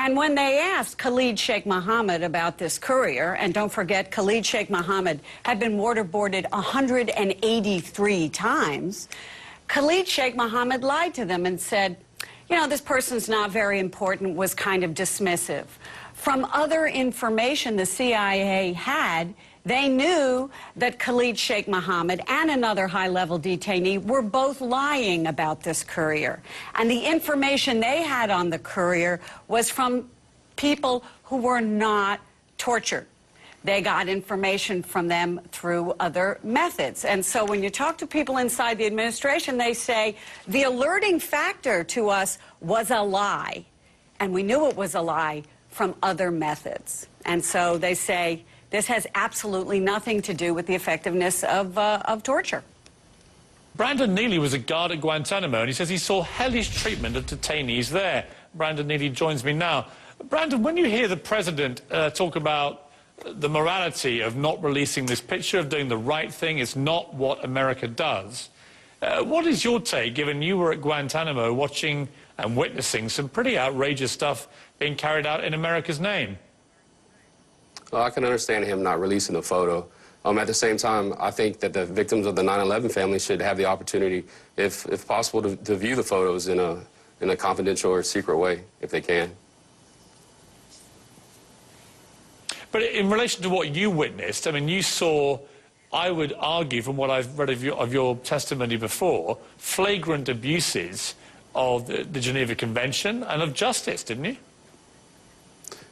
And when they asked Khalid Sheikh Mohammed about this courier, and don't forget, Khalid Sheikh Mohammed had been waterboarded 183 times, Khalid Sheikh Mohammed lied to them and said, you know, this person's not very important, was kind of dismissive. From other information the CIA had, they knew that Khalid Sheikh Mohammed and another high-level detainee were both lying about this courier. And the information they had on the courier was from people who were not tortured. They got information from them through other methods. And so when you talk to people inside the administration, they say the alerting factor to us was a lie. And we knew it was a lie from other methods. And so they say this has absolutely nothing to do with the effectiveness of torture. Brandon Neely was a guard at Guantanamo, and he says he saw hellish treatment of detainees there. Brandon Neely joins me now. Brandon, when you hear the president talk about the morality of not releasing this picture, of doing the right thing, it's not what America does. What is your take, given you were at Guantanamo watching and witnessing some pretty outrageous stuff being carried out in America's name? Well, I can understand him not releasing the photo. At the same time, I think that the victims of the 9/11 family should have the opportunity, if possible, to view the photos in a confidential or secret way, if they can. But in relation to what you witnessed, I mean, you saw, I would argue, from what I've read of your testimony before, flagrant abuses of the Geneva Convention and of justice, didn't you?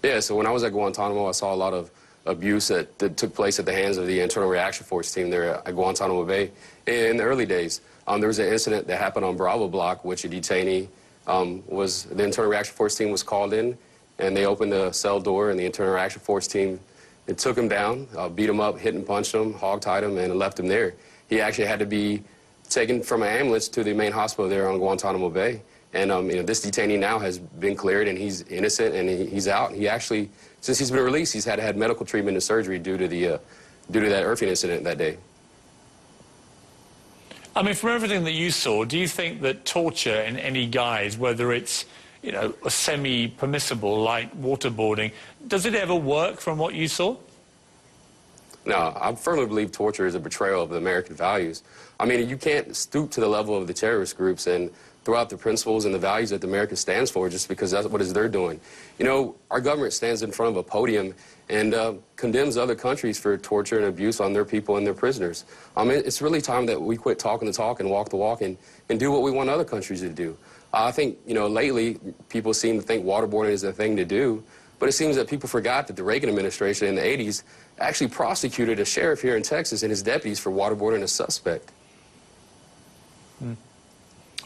Yeah, so when I was at Guantanamo, I saw a lot of abuse that took place at the hands of the Internal Reaction Force team there at Guantanamo Bay. In the early days, there was an incident that happened on Bravo Block, which a detainee the Internal Reaction Force team was called in, and they opened the cell door, and the Internal Reaction Force team took him down, beat him up, hit and punched him, hog-tied him, and left him there. He actually had to be taken from an ambulance to the main hospital there on Guantanamo Bay. And you know, this detainee now has been cleared, and he's innocent, and he's out. He actually, since he's been released, he's had medical treatment and surgery due to that Irving incident that day. I mean, from everything that you saw, do you think that torture in any guise, whether it's, you know, semi-permissible like waterboarding, does it ever work from what you saw? No, I firmly believe torture is a betrayal of the American values. I mean, you can't stoop to the level of the terrorist groups and throw out the principles and the values that America stands for just because that's what they're doing. You know, our government stands in front of a podium and condemns other countries for torture and abuse on their people and their prisoners. It's really time that we quit talking the talk and walk the walk and do what we want other countries to do. I think, you know, lately people seem to think waterboarding is the thing to do, but it seems that people forgot that the Reagan administration in the 80s actually prosecuted a sheriff here in Texas and his deputies for waterboarding a suspect.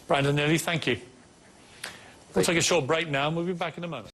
Brandon Neely, thank you. We'll take a short break now, and we'll be back in a moment.